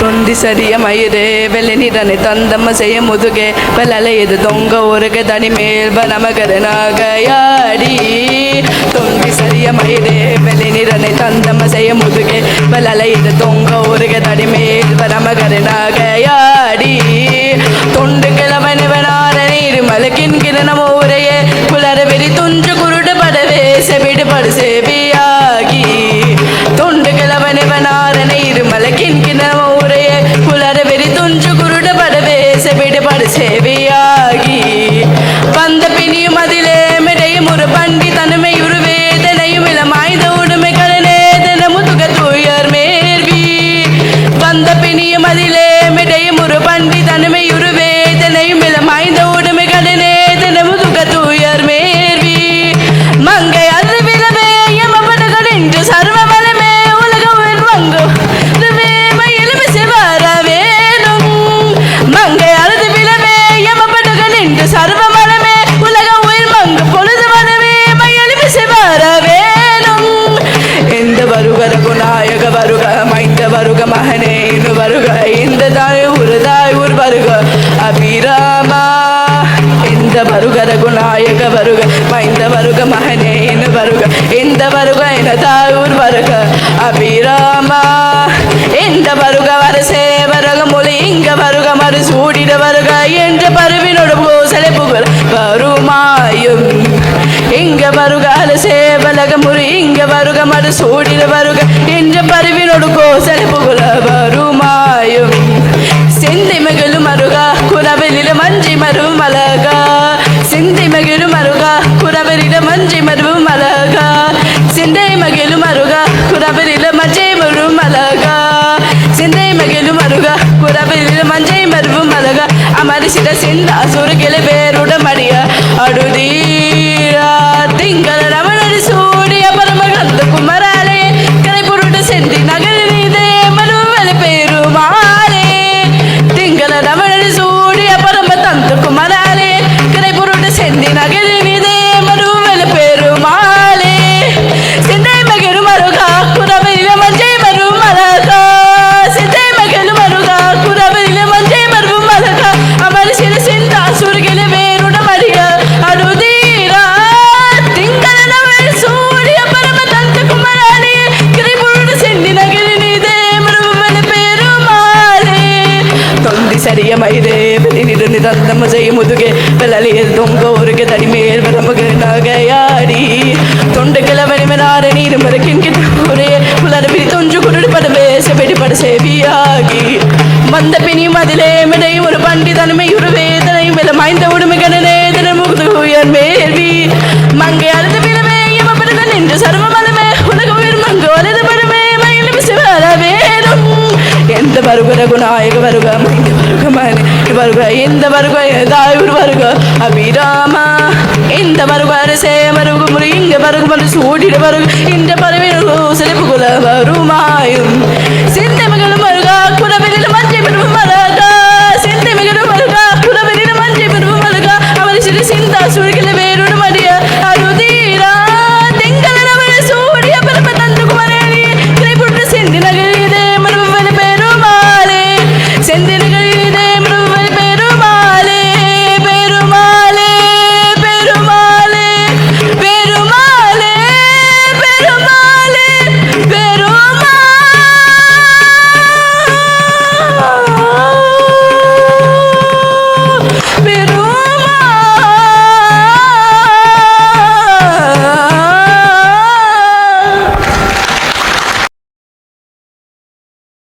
தொந்தி சரிய மயிரே வெள்ளனிடனை தந்தம்ம செய்ய முதுகே வெள்ளலையது தொங்க ஒருக தனி மேல்ப நமகரனாகையாடி தொந்தி சரிய மயிரே வெள்ளனிடனை தந்தம்ம செய்ய முதுகே வெள்ளலையது தொங்க ஒருக தனி மேல்ப நமகரனாகையாடி தொண்டு கிழவனவனார நீர் மலக்கின் கிரணம் ஊரையே புலர வெறி துஞ்சு குருடு படவே செவிடு படு சேவியாகி தொண்டு கிழவனவனார நீர் மலக்கின் கிரணம் ஊரையே புலர வெறி துஞ்சு குருடு படவே செவிடு படு சேவியாகி வந்த பிணியும் அதிலே மிடையும் ஒரு பண்டி தனிமை ஒரு வேதனையும் இளமாய்ந்த உடுமை கடனேதன முதுக தூயர் மேர்வி வந்த பிணியும் அதிலே மிடையும் ஒரு பண்டி தனிமை ஒரு வேதனையும் இளமாய்ந்த உடுமை கடனேதன முதுக தூயர் மேர்வி மங்கை அது விலவே எமபடுகள் என்று சர்வ வளமே உலக உயிர் மங்கு மயிலும் சிவர வேணும் மங்கை அறுது விலவே எமபடுகள் என்று சர்வ வளமே உலக உயிர் மங்கு பொழுது வரவே மயிலும் சிவர வேணும் எந்த வருகர குநாயக வருக மைந்த வருக மகனே இனு வருக இந்த தாய் உரு வருக அபிராமா இந்த வருகர குநாயக வருக மைந்த வருக மகனே இனு வருக இந்த வருக என தாயூர் வருக அபிராமா இந்த வருக வரசே வருக மொழி இங்க வருக மறு சூடிட வருக என்ற பருவினோடு பூசலை புகழ் வருமாயும் இங்க வருக அலசே வலக முறி இங்க வருக மறு சூடிட வருக என்ற பருவினோடு கோசலை புகழ வருமாயும் சிந்தை மகளும் அருகா குரவலில மஞ்சி மருவும் அழகா சிந்தை மகிழும் அருகா குரவலில மஞ்சி மருவும் அழகா சிந்தை மகிழும் அருகா குரவலில மஞ்சை மருவும் அழகா சிந்தை மகிழும் அருகா குரவலில மஞ்சை மருவும் அழகா அமரி சில சிந்தா சுருகில வேருட மடிய அடுதீரா திங்கள ரமணரி சூடிய பரமகந்த குமராலே கரை பொருட சென்றி நகர் நீதே மருவல பெருமாளே திங்கள ரமணரி சூடிய பரம தந்த குமராலே கரை பொருட சென்றி நகர் நீதே மருவல பெருமாளே சிந்தை மகிழும் அருகா குரவலில மஞ்சை மருவும் அழகா சிந்தை மகிழும் அருகா குரவலில மஞ்சை மருவும் அழகா அமரி சில சிந்தா சுருகில வேருட மடிய அடுதீரா திங்கள ரமணரி சூடிய பரம தந்த குமராலே கரை பொருட சென்றி நகர் நீதே மருவல பெருமாளே தொந்தி சரிய மயிரே வெளிநிறு நிதந்தம செய்ய முதுகே வெள்ளலியல் தொங்க ஒருக தனி மேல் நமக்கு நகையாடி தொண்டு கிழவனிமனார நீர் மறக்கின் கிட்டே புலரவி தொஞ்சு குருடு படவே செவிடி பட சேவியாகி வந்த பிணியும் அதிலே மிடையும் ஒரு பண்டி தனிமை ஒரு வேதனையும் இல மாய்ந்த உடுமை கடனேதன முகுது உயர் மேல்வி மங்கை அழுது விழவே எமப்படுதல் என்று சர்வ மலமே உலக உயிர் மங்கு அழுது படுமே மயிலும் சிவர வேணும் எந்த வருக ரகுநாயக வருக மைந்த வருக மகனே வருக இந்த வருக தாயூர் வருக அபிராமா இந்த வருக அரசே வருக முறை இங்க வருக மறு சூடிட வருக இந்த பறவை சிறப்பு குல வருமாயும் சிந்த